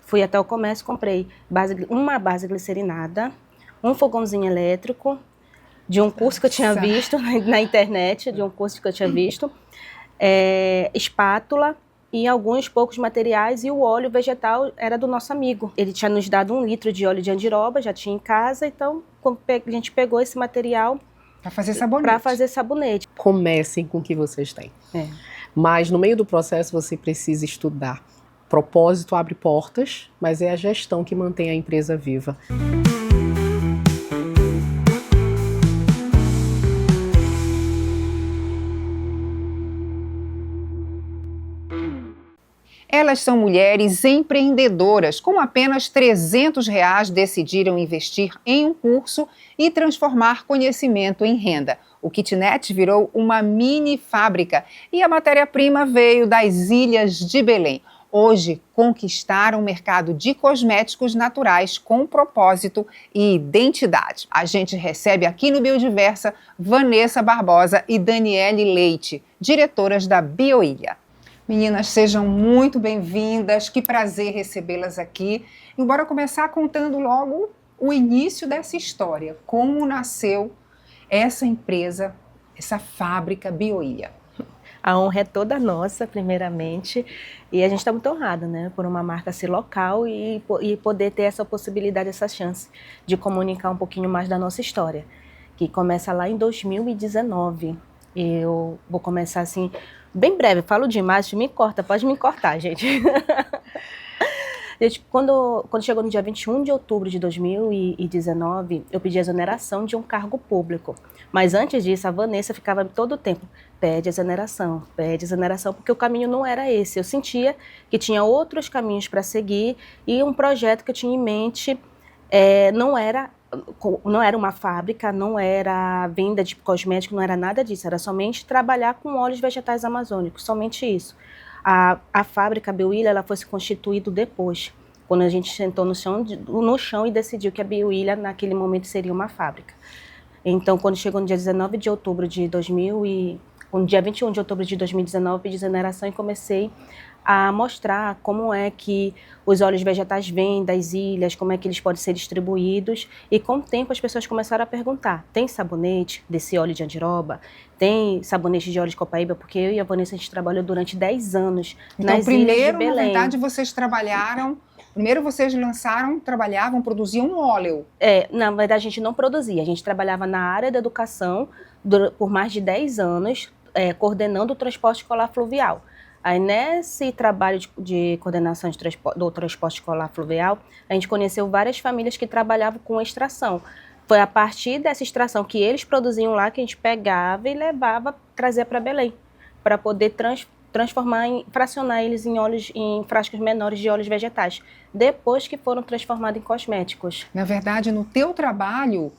Fui até o comércio, comprei uma base glicerinada, um fogãozinho elétrico, de um curso que eu tinha visto na internet, espátula e alguns poucos materiais, e o óleo vegetal era do nosso amigo. Ele tinha nos dado 1 litro de óleo de andiroba, já tinha em casa, então a gente pegou esse material para fazer sabonete. Comecem com o que vocês têm. Mas no meio do processo você precisa estudar. Propósito abre portas, mas é a gestão que mantém a empresa viva. Elas são mulheres empreendedoras. Com apenas R$300 decidiram investir em um curso e transformar conhecimento em renda. O kitnet virou uma mini fábrica e a matéria-prima veio das Ilhas de Belém. Hoje, conquistaram o mercado de cosméticos naturais com propósito e identidade. A gente recebe aqui no Biodiversa Vanessa Barbosa e Daniele Leite, diretoras da Bioilha. Meninas, sejam muito bem-vindas, que prazer recebê-las aqui. E bora começar contando logo o início dessa história, como nasceu essa empresa, essa fábrica Bioilha. A honra é toda nossa, primeiramente, e a gente está muito honrada, né, por uma marca ser local e poder ter essa possibilidade, essa chance de comunicar um pouquinho mais da nossa história, que começa lá em 2019. Eu vou começar assim, bem breve, falo demais, pode me cortar, gente. Gente, quando chegou no dia 21 de outubro de 2019, eu pedi exoneração de um cargo público. Mas antes disso, a Vanessa ficava todo o tempo, pede exoneração, porque o caminho não era esse. Eu sentia que tinha outros caminhos para seguir e um projeto que eu tinha em mente não era uma fábrica, não era venda de cosmético, não era nada disso. Era somente trabalhar com óleos vegetais amazônicos, somente isso. A fábrica Bioilha, ela foi se constituída depois, quando a gente sentou no chão e decidiu que a Bioilha, naquele momento, seria uma fábrica. Então, quando chegou no dia 19 de outubro de no dia 21 de outubro de 2019, pedi exoneração e comecei a mostrar como é que os óleos vegetais vêm das ilhas, como é que eles podem ser distribuídos. E com o tempo as pessoas começaram a perguntar, tem sabonete desse óleo de andiroba? Tem sabonete de óleo de copaíba? Porque eu e a Vanessa, a gente trabalhou durante 10 anos nas ilhas de Belém. Na verdade, vocês trabalharam... Primeiro vocês trabalhavam, produziam um óleo. Na verdade a gente não produzia, a gente trabalhava na área da educação por mais de 10 anos, coordenando o transporte escolar fluvial. Aí nesse trabalho de coordenação do transporte escolar fluvial, a gente conheceu várias famílias que trabalhavam com extração. Foi a partir dessa extração que eles produziam lá que a gente pegava e levava, trazia para Belém, para poder fracionar eles em frascos menores de óleos vegetais, depois que foram transformados em cosméticos. Na verdade, no teu trabalho,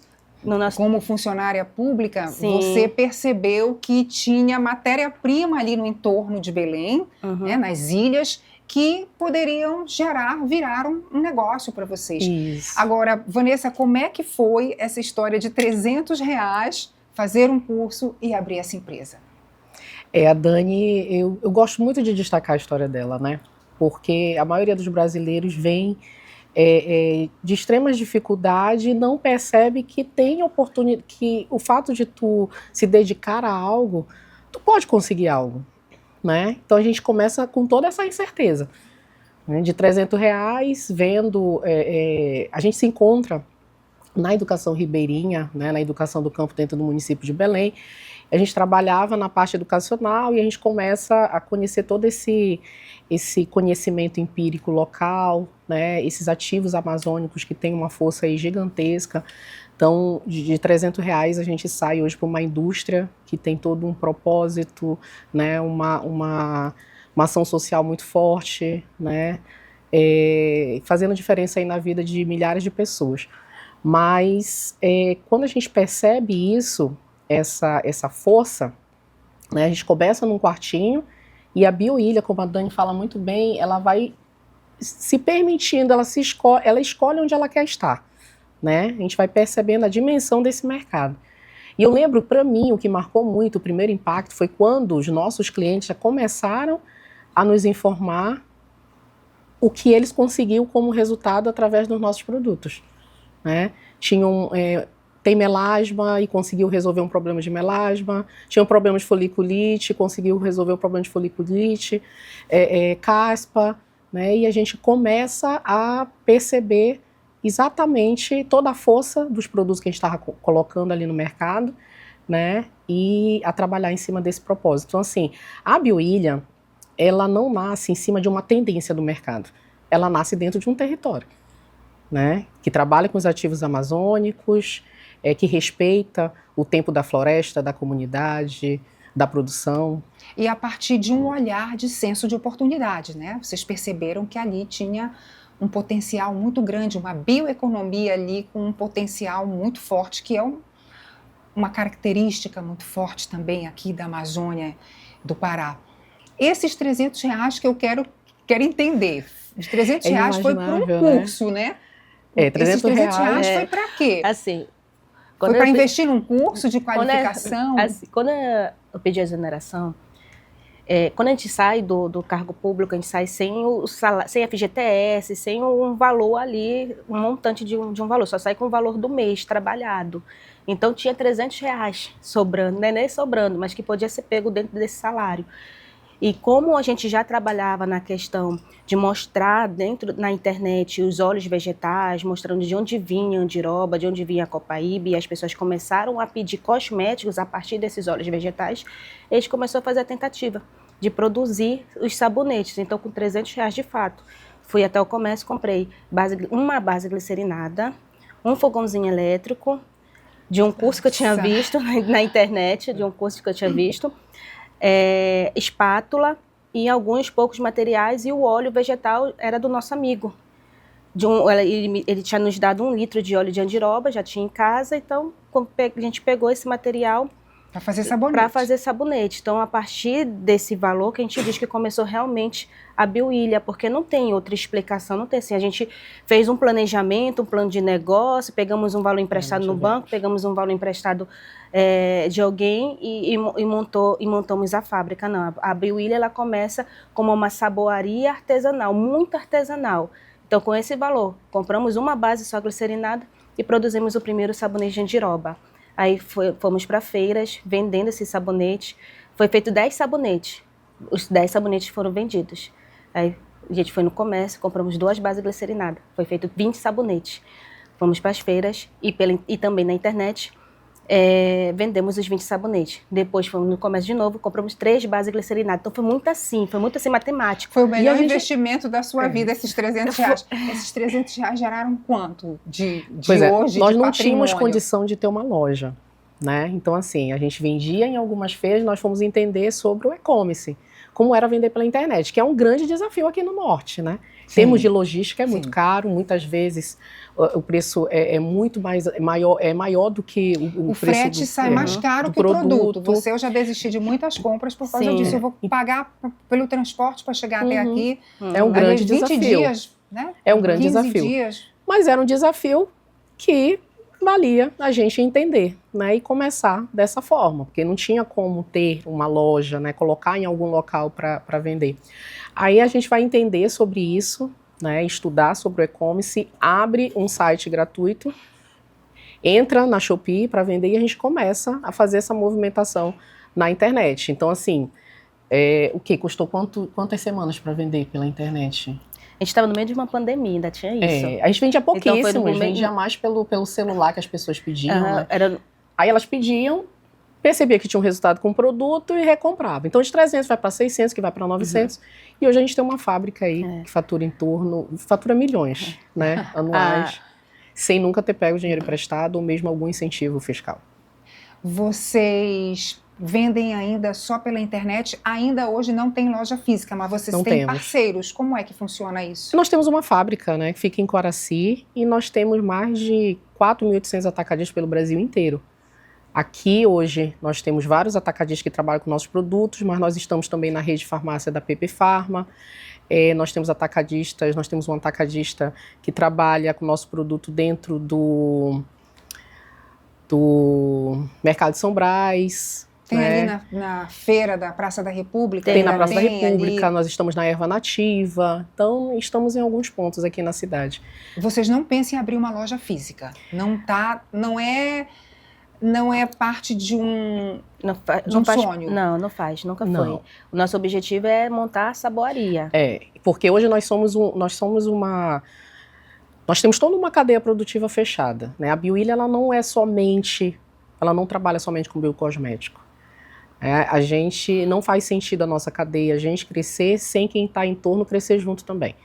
como funcionária pública, Sim. Você percebeu que tinha matéria-prima ali no entorno de Belém, nas ilhas, que poderiam virar um negócio para vocês. Isso. Agora, Vanessa, como é que foi essa história de R$300, fazer um curso e abrir essa empresa? A Dani, eu gosto muito de destacar a história dela, né? Porque a maioria dos brasileiros vem de extremas dificuldades e não percebe que tem oportunidade, que o fato de tu se dedicar a algo, tu pode conseguir algo, né? Então a gente começa com toda essa incerteza, né? De R$300, vendo, a gente se encontra na educação ribeirinha, né? Na educação do campo dentro do município de Belém. A gente trabalhava na parte educacional e a gente começa a conhecer todo esse conhecimento empírico local, né, esses ativos amazônicos que têm uma força aí gigantesca. Então, de R$300 a gente sai hoje para uma indústria que tem todo um propósito, né, uma ação social muito forte, né, fazendo diferença aí na vida de milhares de pessoas. Mas quando a gente percebe isso, essa força, né, a gente começa num quartinho e a Bioilha, como a Dani fala muito bem, ela vai se permitindo, ela escolhe onde ela quer estar, né? A gente vai percebendo a dimensão desse mercado. E eu lembro, para mim, o que marcou muito, o primeiro impacto foi quando os nossos clientes já começaram a nos informar o que eles conseguiam como resultado através dos nossos produtos, né? Tem melasma e conseguiu resolver um problema de melasma, tinha um problema de foliculite, conseguiu resolver o problema de foliculite, caspa, né? E a gente começa a perceber exatamente toda a força dos produtos que a gente estava colocando ali no mercado, né? E a trabalhar em cima desse propósito. Então, assim, a Bioilha, ela não nasce em cima de uma tendência do mercado, ela nasce dentro de um território, né? Que trabalha com os ativos amazônicos, que respeita o tempo da floresta, da comunidade, da produção. E a partir de um olhar de senso de oportunidade, né? Vocês perceberam que ali tinha um potencial muito grande, uma bioeconomia ali com um potencial muito forte, que é uma característica muito forte também aqui da Amazônia, do Pará. Esses R$300 que eu quero entender. Os R$300 foi para um curso, né? R$300 foi para quê? Assim, foi para investir num curso de qualificação? Quando eu pedi a exoneração, quando a gente sai do cargo público, a gente sai sem FGTS, sem um valor ali, um montante de um valor, só sai com o valor do mês trabalhado. Então tinha R$300 sobrando, não é nem sobrando, mas que podia ser pego dentro desse salário. E como a gente já trabalhava na questão de mostrar na internet os óleos vegetais, mostrando de onde vinha a andiroba, de onde vinha a copaíba, e as pessoas começaram a pedir cosméticos a partir desses óleos vegetais, eles começaram a fazer a tentativa de produzir os sabonetes. Então, com R$300 de fato, fui até o comércio, comprei uma base glicerinada, um fogãozinho elétrico, de um curso que eu tinha visto na internet, espátula e alguns poucos materiais, e o óleo vegetal era do nosso amigo. Ele tinha nos dado 1 litro de óleo de andiroba, já tinha em casa, então a gente pegou esse material para fazer sabonete. Então, a partir desse valor que a gente diz que começou realmente a Bioilha, porque não tem outra explicação, não tem assim. A gente fez um planejamento, um plano de negócio, pegamos um valor emprestado no banco, pegamos um valor emprestado de alguém e montamos a fábrica. Não, a Bioilha, ela começa como uma saboaria artesanal, muito artesanal. Então, com esse valor, compramos uma base só glicerinada e produzimos o primeiro sabonete de andiroba. Aí fomos para feiras, vendendo esse sabonete. Foi feito 10 sabonetes. Os 10 sabonetes foram vendidos. Aí a gente foi no comércio, compramos 2 bases glicerinadas. Foi feito 20 sabonetes. Fomos para as feiras e também na internet. Vendemos os 20 sabonetes. Depois fomos no comércio de novo, compramos 3 bases glicerinadas. Então foi muito assim matemático. Foi o melhor investimento da sua vida, esses R$300. Esses R$300 geraram quanto de hoje, nós de não tínhamos patrimônio? condição de ter uma loja, né? Então, assim, a gente vendia em algumas feiras, nós fomos entender sobre o e-commerce, como era vender pela internet, que é um grande desafio aqui no norte, né? Em termos de logística, é muito caro, muitas vezes o preço é muito maior do que o preço frete sai mais caro que o produto. Eu já desisti de muitas compras por causa disso. Eu vou pagar pelo transporte para chegar até aqui. É um grande desafio. 20 dias, né? É um grande desafio. Dias. Mas era um desafio que valia a gente entender, né, e começar dessa forma, porque não tinha como ter uma loja, né, colocar em algum local para vender. Aí a gente vai entender sobre isso, né, estudar sobre o e-commerce, abre um site gratuito, entra na Shopee para vender e a gente começa a fazer essa movimentação na internet. Então, assim, o que custou quantas semanas para vender pela internet? A gente estava no meio de uma pandemia, ainda tinha isso. A gente vendia pouquíssimo, então, a gente vendia mais pelo celular que as pessoas pediam, né? Aí elas pediam, percebia que tinha um resultado com o produto e recomprava. Então de 300 vai para 600, que vai para 900. E hoje a gente tem uma fábrica aí que fatura milhões, né, anuais, sem nunca ter pego dinheiro emprestado ou mesmo algum incentivo fiscal. Vocês vendem ainda só pela internet? Ainda hoje não tem loja física, mas vocês têm parceiros. Como é que funciona isso? Nós temos uma fábrica, né, que fica em Coraci, e nós temos mais de 4.800 atacadistas pelo Brasil inteiro. Aqui hoje nós temos vários atacadistas que trabalham com nossos produtos, mas nós estamos também na rede de farmácia da PP Pharma. Nós temos atacadistas, nós temos um atacadista que trabalha com o nosso produto dentro do Mercado de São Brás. Tem né? ali na feira da Praça da República? Tem na Praça da tem República, ali. nós estamos na Erva Nativa, então estamos em alguns pontos aqui na cidade. Vocês não pensam em abrir uma loja física? Não é parte de um sonho? Não faz, nunca Não. foi. O nosso objetivo é montar a saboaria. Porque hoje nós temos toda uma cadeia produtiva fechada, né? A Bioilha, ela não trabalha somente com biocosmético. A gente não faz sentido a nossa cadeia, a gente crescer sem quem está em torno crescer junto também.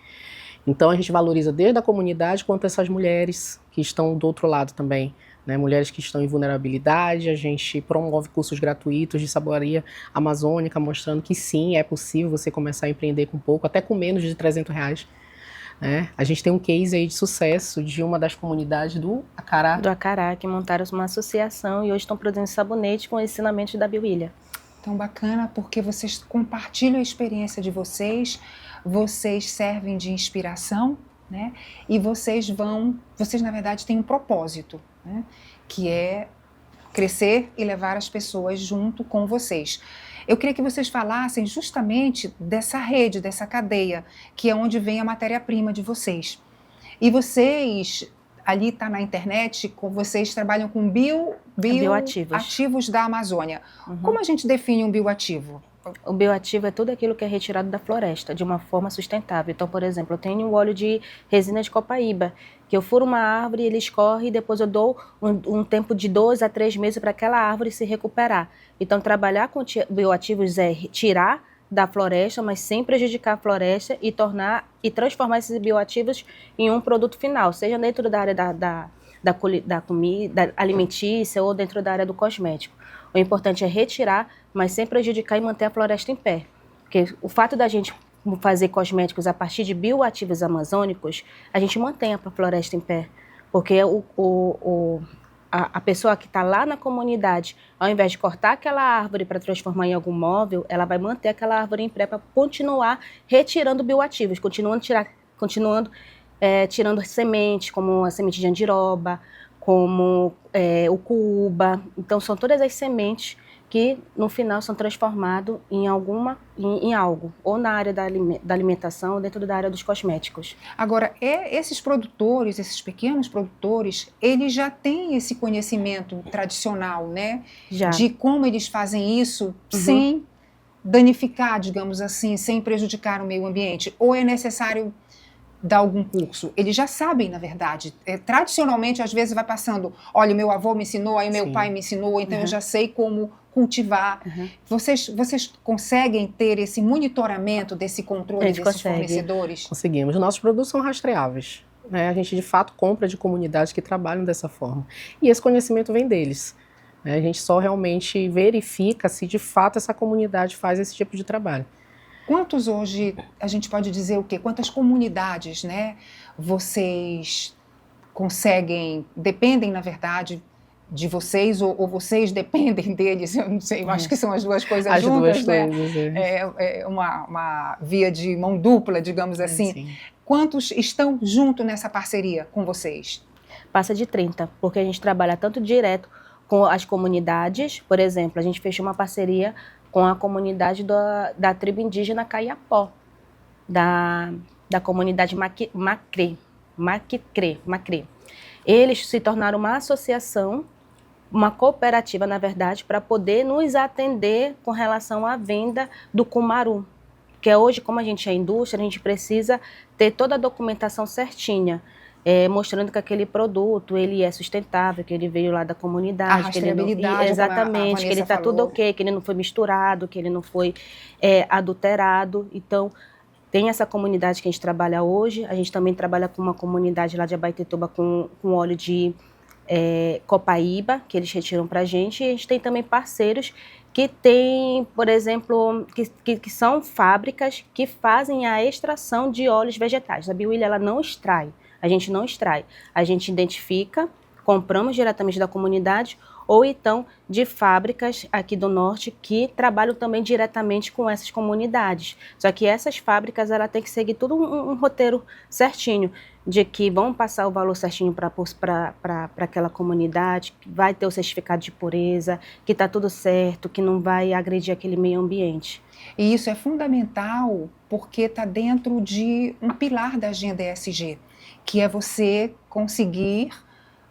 Então a gente valoriza desde a comunidade quanto essas mulheres que estão do outro lado também, né? Mulheres que estão em vulnerabilidade. A gente promove cursos gratuitos de saboaria amazônica, mostrando que sim, é possível você começar a empreender com pouco, até com menos de R$300. A gente tem um case aí de sucesso de uma das comunidades do Acará. Do Acará, que montaram uma associação e hoje estão produzindo sabonete com ensinamentos da Bioilha. Tão bacana, porque vocês compartilham a experiência de vocês servem de inspiração, né? E vocês na verdade têm um propósito, né? Que é crescer e levar as pessoas junto com vocês. Eu queria que vocês falassem justamente dessa rede, dessa cadeia, que é onde vem a matéria-prima de vocês. E vocês, ali está na internet, vocês trabalham com bioativos da Amazônia. Uhum. Como a gente define um bioativo? O bioativo é tudo aquilo que é retirado da floresta, de uma forma sustentável. Então, por exemplo, eu tenho um óleo de resina de copaíba, que eu furo uma árvore, ele escorre e depois eu dou um tempo de 2 a 3 meses para aquela árvore se recuperar. Então, trabalhar com bioativos é tirar da floresta, mas sem prejudicar a floresta e transformar esses bioativos em um produto final, seja dentro da área da comida alimentícia ou dentro da área do cosmético. O importante é retirar, mas sem prejudicar e manter a floresta em pé. Porque o fato da gente fazer cosméticos a partir de bioativos amazônicos, a gente mantém a floresta em pé. Porque a pessoa que está lá na comunidade, ao invés de cortar aquela árvore para transformar em algum móvel, ela vai manter aquela árvore em pé para continuar retirando bioativos, continuando tirando sementes, como a semente de andiroba, como o cuba. Então, são todas as sementes que, no final, são transformadas em algo, ou na área da alimentação, ou dentro da área dos cosméticos. Agora, esses produtores, esses pequenos produtores, eles já têm esse conhecimento tradicional, né? Já. De como eles fazem isso sem danificar, digamos assim, sem prejudicar o meio ambiente. Ou é necessário dar algum curso? Eles já sabem, na verdade. Tradicionalmente, às vezes vai passando, olha, o meu avô me ensinou, aí o meu pai me ensinou, então eu já sei como cultivar. Vocês conseguem ter esse monitoramento, desse controle desses fornecedores? Conseguimos. Nossos produtos são rastreáveis, né? A gente, de fato, compra de comunidades que trabalham dessa forma. E esse conhecimento vem deles. A gente só realmente verifica se, de fato, essa comunidade faz esse tipo de trabalho. Quantos hoje, a gente pode dizer o quê? Quantas comunidades, né, vocês conseguem, dependem, na verdade, de vocês, ou vocês dependem deles? Eu não sei, eu acho que são as duas coisas juntas, né? É uma via de mão dupla, digamos assim. Sim. Quantos estão junto nessa parceria com vocês? Passa de 30, porque a gente trabalha tanto direto com as comunidades. Por exemplo, a gente fechou uma parceria com a comunidade da tribo indígena Caiapó, da comunidade Macrê. Eles se tornaram uma associação, uma cooperativa, na verdade, para poder nos atender com relação à venda do cumaru. Porque hoje, como a gente é indústria, a gente precisa ter toda a documentação certinha, mostrando que aquele produto ele é sustentável, que ele veio lá da comunidade, a rastreabilidade, exatamente, que ele está tudo ok, que ele não foi misturado, que ele não foi adulterado. Então, tem essa comunidade que a gente trabalha hoje. A gente também trabalha com uma comunidade lá de Abaetetuba com óleo de copaíba, que eles retiram para a gente. E a gente tem também parceiros que tem, por exemplo, que são fábricas que fazem a extração de óleos vegetais. A Bioilha, ela não extrai. A gente não extrai, a gente identifica, compramos diretamente da comunidade ou então de fábricas aqui do norte que trabalham também diretamente com essas comunidades. Só que essas fábricas, ela tem que seguir tudo um roteiro certinho. de que vão passar o valor certinho para aquela comunidade, que vai ter o certificado de pureza, que está tudo certo, que não vai agredir aquele meio ambiente. E isso é fundamental porque está dentro de um pilar da agenda ESG, que é você conseguir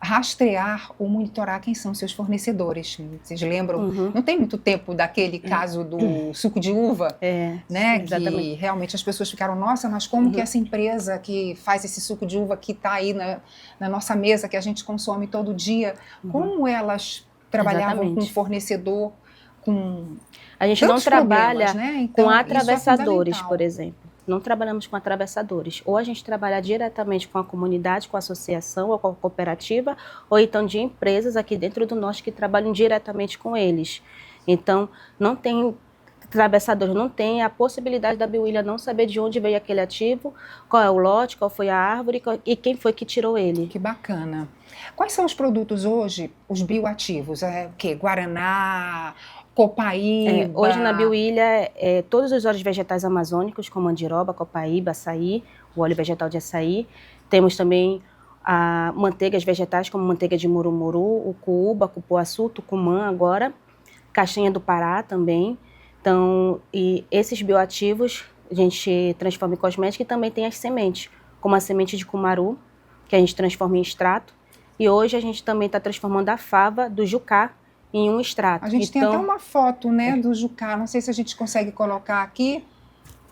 rastrear ou monitorar quem são seus fornecedores. Vocês lembram? Não tem muito tempo daquele caso do suco de uva, né? Exatamente. Que realmente as pessoas ficaram, nossa, mas como que essa empresa que faz esse suco de uva que está aí na nossa mesa, que a gente consome todo dia, como elas trabalhavam com um fornecedor com a gente não trabalha né? Então, com atravessadores, é por exemplo. Não trabalhamos com atravessadores. Ou a gente trabalha diretamente com a comunidade, com a associação ou com a cooperativa, ou então de empresas aqui dentro do norte que trabalham diretamente com eles. Então, não tem atravessadores, não tem a possibilidade da Biwillia não saber de onde veio aquele ativo, qual é o lote, qual foi a árvore e quem foi que tirou ele. Que bacana. Quais são os produtos hoje, os bioativos? É o quê? Guaraná, copaíba? Hoje na Biwillia, todos os óleos vegetais amazônicos, como andiroba, copaíba, açaí, o óleo vegetal de açaí. Temos também manteigas vegetais, como manteiga de murumuru, o cuúba, cupuaçu, tucumã agora, castanha do Pará também. Então, e esses bioativos a gente transforma em cosmético e também tem as sementes, como a semente de cumaru, que a gente transforma em extrato. E hoje a gente também está transformando a fava do jucá em um extrato. A gente tem até uma foto, né, do jucá. Não sei se a gente consegue colocar aqui.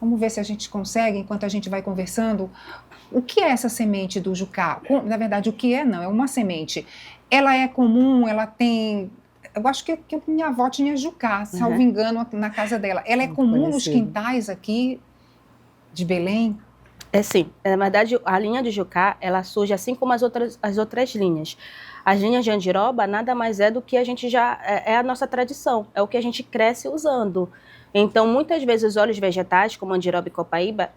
Vamos ver se a gente consegue, enquanto a gente vai conversando. O que é essa semente do jucá? Na verdade, o que é? Não, é uma semente. Ela é comum, ela tem... Eu acho que minha avó tinha jucá, salvo engano, na casa dela. Ela é comum nos quintais aqui de Belém? Sim. Na verdade, a linha de jucá, ela surge assim como as outras linhas. As linhas de andiroba nada mais é do que a gente é a nossa tradição, é o que a gente cresce usando. Então, muitas vezes os óleos vegetais, como andiroba e copaíba,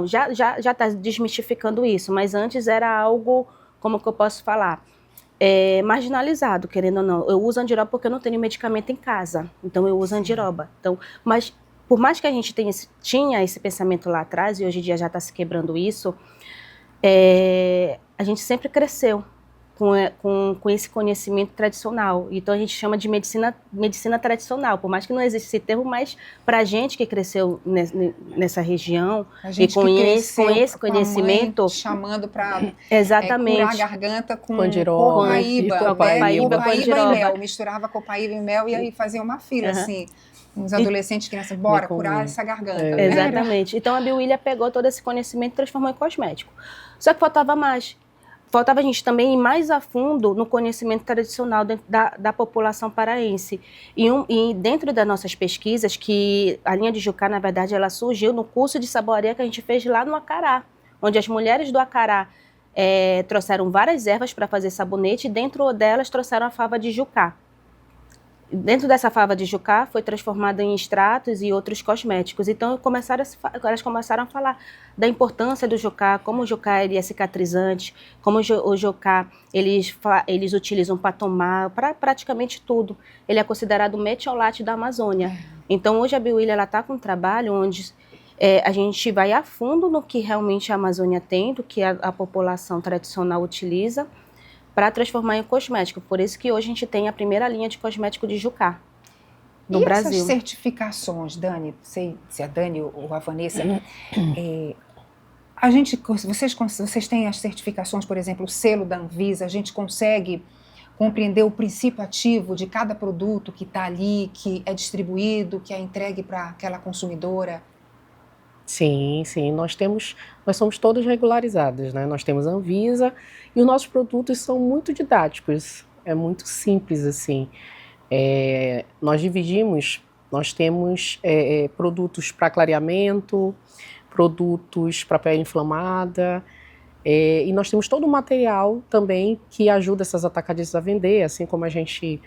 já está desmistificando isso, mas antes era algo, como que eu posso falar, marginalizado, querendo ou não. Eu uso andiroba porque eu não tenho medicamento em casa, então eu uso andiroba. Então, mas por mais que a gente tinha esse pensamento lá atrás, e hoje em dia já está se quebrando isso, a gente sempre cresceu com esse conhecimento tradicional. Então a gente chama de medicina tradicional, por mais que não exista esse termo, mas para a gente que cresceu nessa região e com esse conhecimento, chamando para exatamente curar a garganta com copaíba, copaíba e mel, misturava copaíba e mel e aí fazia uma fila assim. Uns adolescentes, crianças, bora curar essa garganta. Exatamente. Então a Biwillia pegou todo esse conhecimento e transformou em cosmético. Só que faltava mais. Faltava a gente também ir mais a fundo no conhecimento tradicional da população paraense. E dentro das nossas pesquisas, que a linha de jucá, na verdade, ela surgiu no curso de saboreia que a gente fez lá no Acará, onde as mulheres do Acará trouxeram várias ervas para fazer sabonete e dentro delas trouxeram a fava de jucá. Dentro dessa fava de jucá foi transformada em extratos e outros cosméticos. Então elas começaram a falar da importância do jucá, como o jucá ele é cicatrizante, como o jucá eles utilizam para tomar, para praticamente tudo. Ele é considerado o metiolate da Amazônia. Então hoje a Biwillia está com um trabalho onde a gente vai a fundo no que realmente a Amazônia tem, do que a população tradicional utiliza, para transformar em cosmético. Por isso que hoje a gente tem a primeira linha de cosmético de jucá no Brasil. E essas certificações, Dani, não sei se a Dani ou a Vanessa, vocês têm as certificações, por exemplo, o selo da Anvisa, a gente consegue compreender o princípio ativo de cada produto que está ali, que é distribuído, que é entregue para aquela consumidora? Sim, nós somos todas regularizadas, né? Nós temos a Anvisa e os nossos produtos são muito didáticos, é muito simples assim. Nós temos produtos para clareamento, produtos para pele inflamada, e nós temos todo o material também que ajuda essas atacadistas a vender, assim como a gente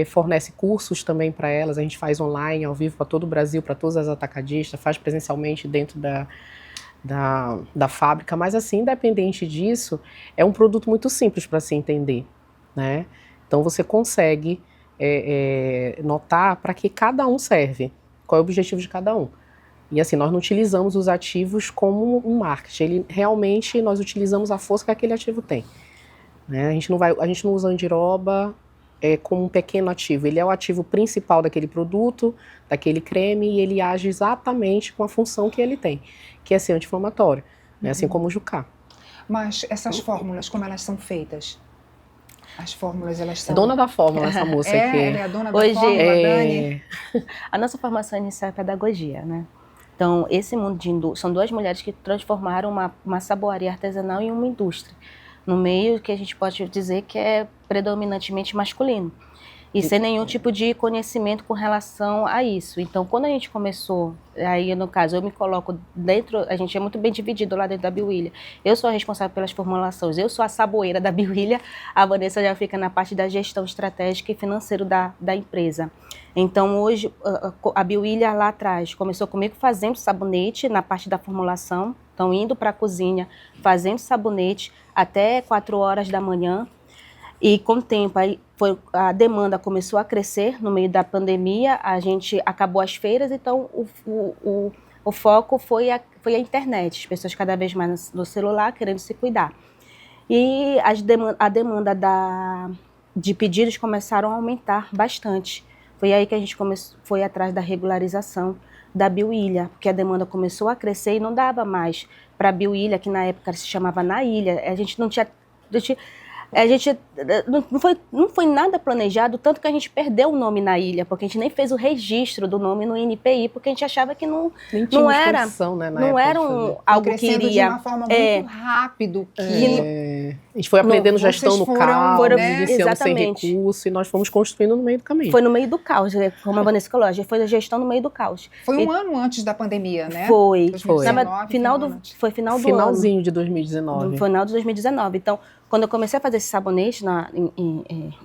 fornece cursos também para elas, a gente faz online, ao vivo para todo o Brasil, para todas as atacadistas, faz presencialmente dentro da fábrica, mas assim, independente disso, é um produto muito simples para se entender, né? Então você consegue notar para que cada um serve, qual é o objetivo de cada um. E assim, nós não utilizamos os ativos como um marketing. Realmente, nós utilizamos a força que aquele ativo tem. Né? A gente não usa andiroba como um pequeno ativo. Ele é o ativo principal daquele produto, daquele creme, e ele age exatamente com a função que ele tem, que é ser anti-inflamatório, né? Assim como o Jucá. Mas essas fórmulas, como elas são feitas? As fórmulas, elas são... Dona da fórmula, essa moça aqui. Ela é a dona da Hoje, fórmula, Dani? A nossa formação inicial é pedagogia, né? Então, esse mundo de indústria, são duas mulheres que transformaram uma saboaria artesanal em uma indústria, no meio que a gente pode dizer que é predominantemente masculino, e sem nenhum tipo de conhecimento com relação a isso. Então, quando a gente começou, aí no caso, eu me coloco dentro, a gente é muito bem dividido lá dentro da Biwillia. Eu sou a responsável pelas formulações, eu sou a saboeira da Biwillia, a Vanessa já fica na parte da gestão estratégica e financeira da empresa. Então, hoje, a Biwillia lá atrás começou comigo fazendo sabonete na parte da formulação, então indo para a cozinha, fazendo sabonete até 4 horas da manhã. E com o tempo, a demanda começou a crescer no meio da pandemia, a gente acabou as feiras, então o foco foi a internet, as pessoas cada vez mais no celular querendo se cuidar. E a demanda de pedidos começaram a aumentar bastante. Foi aí que a gente foi atrás da regularização da Biwillia, porque a demanda começou a crescer e não dava mais para a Biwillia, que na época se chamava Na Ilha, a gente não tinha... não foi nada planejado, tanto que a gente perdeu o nome Na Ilha, porque a gente nem fez o registro do nome no INPI, porque a gente achava que não era, né, não era algo que iria... de uma forma muito rápido. A gente foi aprendendo gestão no caos, iniciando sem recurso, e nós fomos construindo no meio do caminho. Foi no meio do caos, como a Vanessa falou, a gente foi a gestão no meio do caos. Foi um ano antes da pandemia, né? Foi. 2019, Finalzinho de 2019. Final de 2019. Então, quando eu comecei a fazer esse sabonete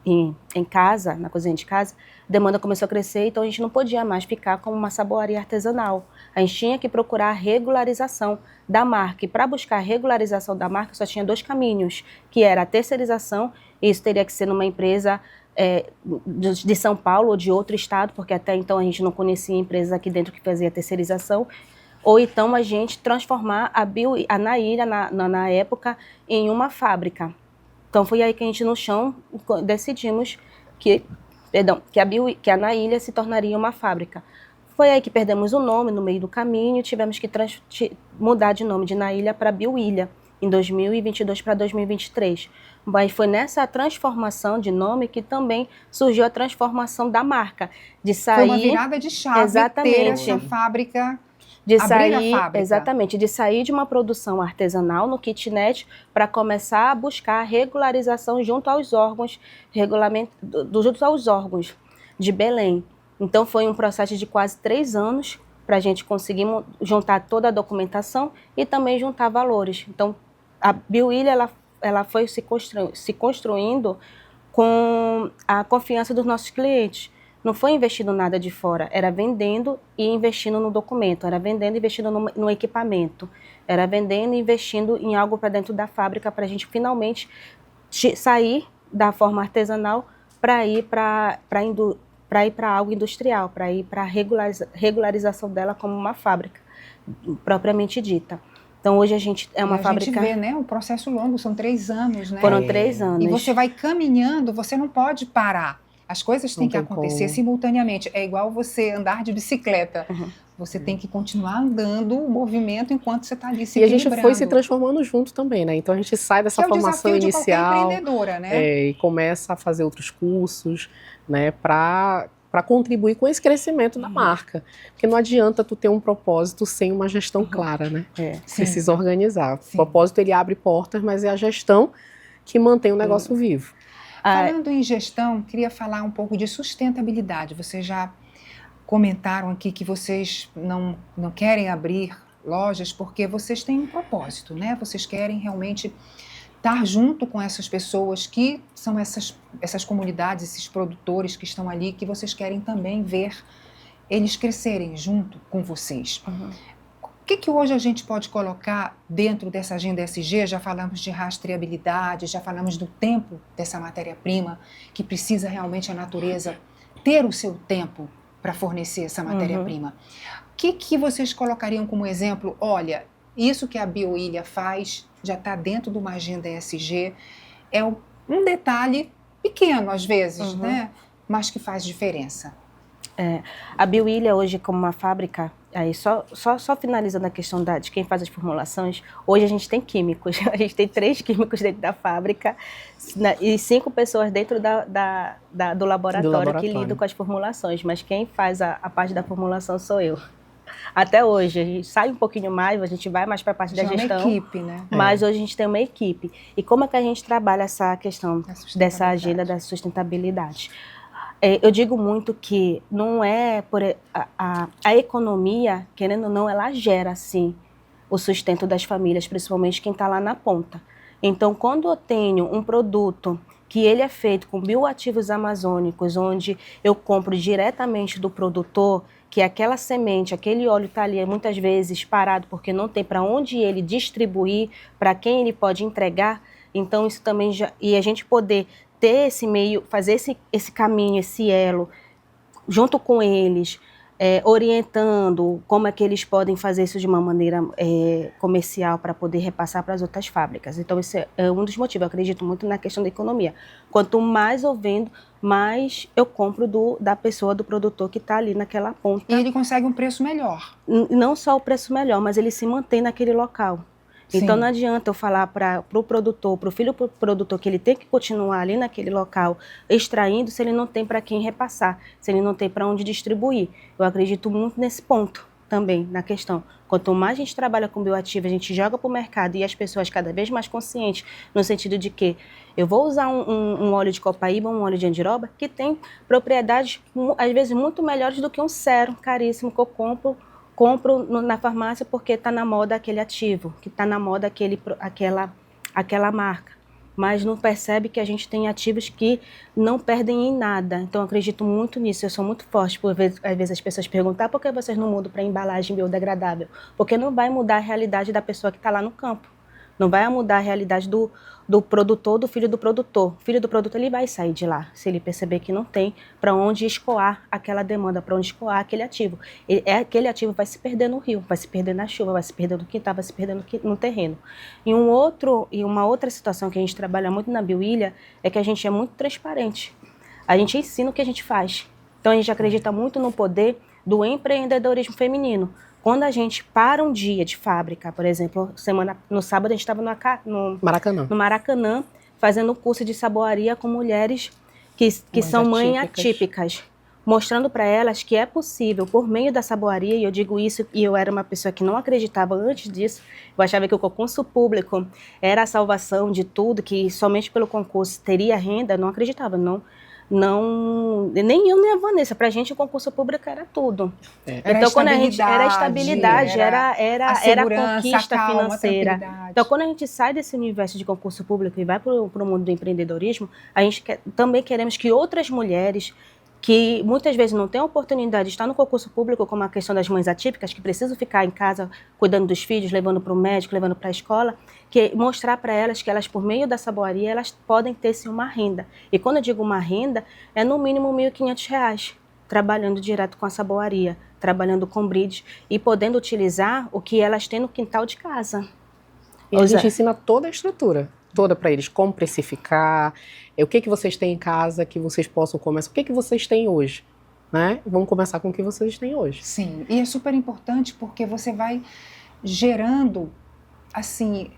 em casa, na cozinha de casa, a demanda começou a crescer, então a gente não podia mais ficar como uma saboaria artesanal. A gente tinha que procurar a regularização da marca. E para buscar a regularização da marca, só tinha 2 caminhos, que era a terceirização, e isso teria que ser numa empresa de São Paulo ou de outro estado, porque até então a gente não conhecia empresas aqui dentro que fazia terceirização, ou então a gente transformar a Na Ilha, na época, em uma fábrica. Então foi aí que a gente no chão decidimos que a Na Ilha se tornaria uma fábrica. Foi aí que perdemos o nome no meio do caminho, tivemos que mudar de nome de Na Ilha para Biwillia, em 2022 para 2023. Mas foi nessa transformação de nome que também surgiu a transformação da marca. Foi uma virada de chave. Exatamente. Ter essa fábrica. Exatamente, de sair de uma produção artesanal no kitnet para começar a buscar a regularização junto aos órgãos, junto aos órgãos de Belém. Então foi um processo de quase 3 anos para a gente conseguir juntar toda a documentação e também juntar valores. Então a Biwillia ela foi se construindo com a confiança dos nossos clientes. Não foi investindo nada de fora, era vendendo e investindo no documento, era vendendo e investindo no equipamento, era vendendo e investindo em algo para dentro da fábrica para a gente finalmente sair da forma artesanal para ir para algo industrial, para ir para a regularização dela como uma fábrica, propriamente dita. Então hoje a gente é uma fábrica... A gente vê, né, um processo longo, são 3 anos, né? Foram 3 anos. E você vai caminhando, você não pode parar. As coisas têm que acontecer simultaneamente. É igual você andar de bicicleta. Uhum. Você tem que continuar andando o movimento enquanto você está ali se equilibrando. E a gente foi se transformando junto também, né? Então a gente sai dessa formação inicial né? E começa a fazer outros cursos, né? Para contribuir com esse crescimento da marca. Porque não adianta tu ter um propósito sem uma gestão clara, né? Precisa organizar. O propósito ele abre portas, mas é a gestão que mantém o negócio vivo. Falando em gestão, queria falar um pouco de sustentabilidade. Vocês já comentaram aqui que vocês não querem abrir lojas porque vocês têm um propósito, né? Vocês querem realmente estar junto com essas pessoas que são essas comunidades, esses produtores que estão ali, que vocês querem também ver eles crescerem junto com vocês. Uhum. O que hoje a gente pode colocar dentro dessa agenda ESG? Já falamos de rastreabilidade, já falamos do tempo dessa matéria-prima, que precisa realmente a natureza ter o seu tempo para fornecer essa matéria-prima. que vocês colocariam como exemplo? Olha, isso que a BioIlha faz já está dentro de uma agenda ESG, é um detalhe pequeno às vezes, né? Mas que faz diferença. A BioIlha hoje, como uma fábrica, aí só finalizando a questão de quem faz as formulações, hoje a gente tem químicos, a gente tem 3 químicos dentro da fábrica e 5 pessoas dentro do laboratório que lidam com as formulações, mas quem faz a parte da formulação sou eu. Até hoje, a gente sai um pouquinho mais, a gente vai mais para a parte da gestão. É uma equipe, né? Mas hoje a gente tem uma equipe. E como é que a gente trabalha essa questão dessa agenda da sustentabilidade? Eu digo muito que não é a economia, querendo ou não, ela gera, sim, o sustento das famílias, principalmente quem está lá na ponta. Então, quando eu tenho um produto que ele é feito com bioativos amazônicos, onde eu compro diretamente do produtor, que aquela semente, aquele óleo está ali muitas vezes parado porque não tem para onde ele distribuir, para quem ele pode entregar, então isso também já... E a gente poder ter esse meio, fazer esse caminho, esse elo, junto com eles, orientando como é que eles podem fazer isso de uma maneira comercial para poder repassar para as outras fábricas. Então, esse é um dos motivos. Eu acredito muito na questão da economia. Quanto mais eu vendo, mais eu compro da pessoa, do produtor que está ali naquela ponta. E ele consegue um preço melhor. Não só o preço melhor, mas ele se mantém naquele local. Sim. Então não adianta eu falar para o produtor, para o filho do produtor, que ele tem que continuar ali naquele local extraindo se ele não tem para quem repassar, se ele não tem para onde distribuir. Eu acredito muito nesse ponto também, na questão. Quanto mais a gente trabalha com bioativo, a gente joga para o mercado e as pessoas cada vez mais conscientes, no sentido de que eu vou usar um óleo de copaíba, um óleo de andiroba, que tem propriedades, às vezes, muito melhores do que um sérum caríssimo que eu compro na farmácia porque está na moda aquele ativo, que está na moda aquela marca. Mas não percebe que a gente tem ativos que não perdem em nada. Então, eu acredito muito nisso, eu sou muito forte. Às vezes as pessoas perguntam, por que vocês não mudam para embalagem biodegradável? Porque não vai mudar a realidade da pessoa que está lá no campo. Não vai mudar a realidade do produtor, do filho do produtor. O filho do produtor, ele vai sair de lá, se ele perceber que não tem para onde escoar aquela demanda, para onde escoar aquele ativo. Aquele ativo vai se perder no rio, vai se perder na chuva, vai se perder no quintal, vai se perder no terreno. E uma outra situação que a gente trabalha muito na BioIlha é que a gente é muito transparente. A gente ensina o que a gente faz. Então, a gente acredita muito no poder do empreendedorismo feminino. Quando a gente para um dia de fábrica, por exemplo, no sábado a gente estava no Maracanã, fazendo um curso de saboaria com mulheres que são mães atípicas, mostrando para elas que é possível, por meio da saboaria, e eu digo isso, e eu era uma pessoa que não acreditava antes disso, eu achava que o concurso público era a salvação de tudo, que somente pelo concurso teria renda, eu não acreditava, nem eu nem a Vanessa, pra gente o concurso público era tudo. Então quando a gente era estabilidade, era a conquista financeira. Então quando a gente sai desse universo de concurso público e vai para o mundo do empreendedorismo, a gente também queremos que outras mulheres que muitas vezes não têm a oportunidade de estar no concurso público, como a questão das mães atípicas, que precisam ficar em casa cuidando dos filhos, levando para o médico, levando para a escola, que mostrar para elas que elas, por meio da saboaria, elas podem ter sim uma renda. E quando eu digo uma renda, é no mínimo R$ 1.500, trabalhando direto com a saboaria, trabalhando com brides e podendo utilizar o que elas têm no quintal de casa. E a gente ensina toda a estrutura, toda para eles, como precificar, o que vocês têm em casa que vocês possam começar, o que vocês têm hoje, né? Vamos começar com o que vocês têm hoje. Sim, e é super importante porque você vai gerando, assim,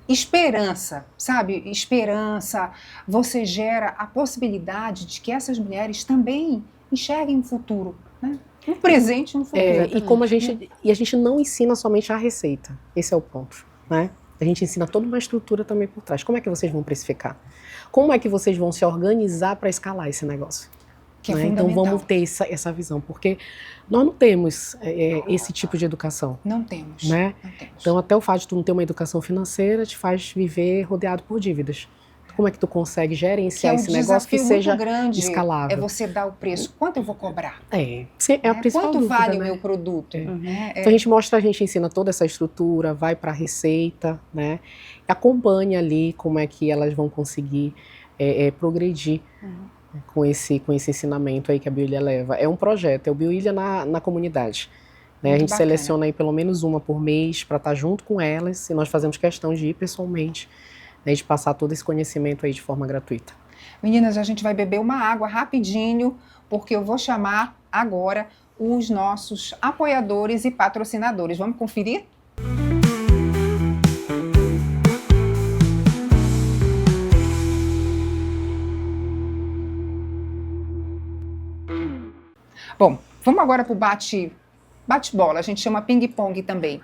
esperança, sabe? Esperança, você gera a possibilidade de que essas mulheres também enxerguem um futuro, né? Um presente e um futuro. E como a gente não ensina somente a receita, esse é o ponto, né? A gente ensina toda uma estrutura também por trás. Como é que vocês vão precificar? Como é que vocês vão se organizar para escalar esse negócio? Que é né? Então vamos ter essa visão, porque nós não temos esse tipo de educação. Não temos, né? Não temos. Então até o fato de tu não ter uma educação financeira te faz viver rodeado por dívidas. Como é que tu consegue gerenciar esse negócio que seja grande, escalável? É você dar o preço. Quanto eu vou cobrar? A principal Quanto dúvida, vale né? o meu produto? Então a gente ensina toda essa estrutura, vai para a receita, né? Acompanha ali como é que elas vão conseguir progredir com esse ensinamento aí que a BioIlha leva. É um projeto, é o BioIlha na comunidade. né? A gente bacana. seleciona aí pelo menos uma por mês para estar junto com elas, e nós fazemos questão de ir pessoalmente, né, de passar todo esse conhecimento aí de forma gratuita. Meninas, a gente vai beber uma água rapidinho, porque eu vou chamar agora os nossos apoiadores e patrocinadores. Vamos conferir? Bom, vamos agora para o bate-bola, a gente chama ping-pong também.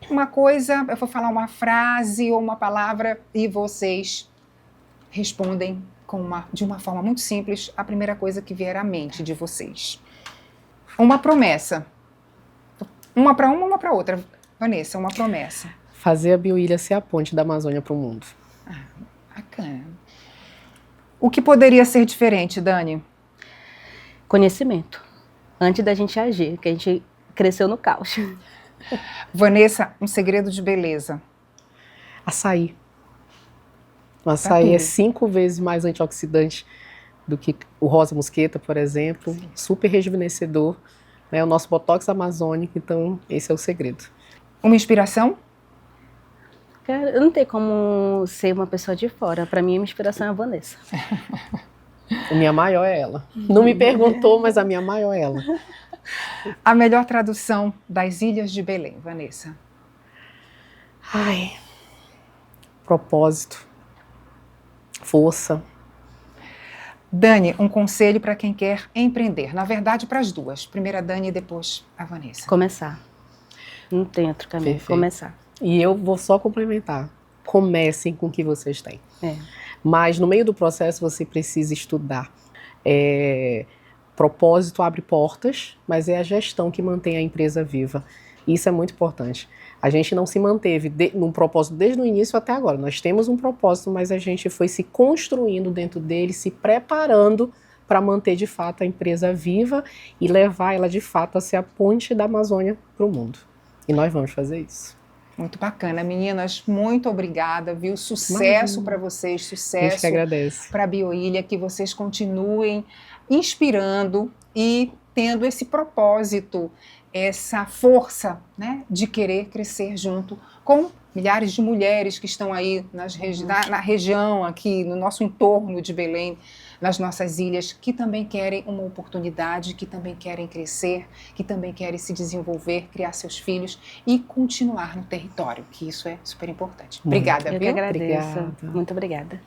Uma coisa, eu vou falar uma frase ou uma palavra e vocês respondem de uma forma muito simples a primeira coisa que vier à mente de vocês. Uma promessa. Uma para uma para outra. Vanessa, uma promessa. Fazer a Bioilha ser a ponte da Amazônia para o mundo. Bacana. O que poderia ser diferente, Dani? Conhecimento. Antes da gente agir, que a gente cresceu no caos. Vanessa, um segredo de beleza. Açaí. O açaí tudo. é 5 vezes mais antioxidante do que o rosa mosqueta, por exemplo. Sim. Super rejuvenescedor. É o nosso botox amazônico, então esse é o segredo. Uma inspiração? Cara, eu não tenho como ser uma pessoa de fora. Para mim, a minha inspiração é a Vanessa. A minha maior é ela. Não me perguntou, mas a minha maior é ela. A melhor tradução das Ilhas de Belém, Vanessa. Ai, propósito, força. Dani, um conselho para quem quer empreender. Na verdade, para as duas. Primeiro a Dani e depois a Vanessa. Começar. Não tem outro caminho. Perfeito. Começar. E eu vou só complementar. Comecem com o que vocês têm. É. Mas no meio do processo você precisa estudar. Propósito abre portas, mas é a gestão que mantém a empresa viva. Isso é muito importante. A gente não se manteve num propósito desde o início até agora. Nós temos um propósito, mas a gente foi se construindo dentro dele, se preparando para manter de fato a empresa viva e levar ela de fato a ser a ponte da Amazônia para o mundo. E nós vamos fazer isso. Muito bacana. Meninas, muito obrigada, viu? Sucesso para vocês, A gente que sucesso agradece. para a Bioilha, que vocês continuem inspirando e tendo esse propósito, essa força, né, de querer crescer junto com milhares de mulheres que estão aí na região, aqui no nosso entorno de Belém, nas nossas ilhas, que também querem uma oportunidade, que também querem crescer, que também querem se desenvolver, criar seus filhos e continuar no território, que isso é super importante. Obrigada, Eu que viu? agradeço. Obrigada. Muito obrigada.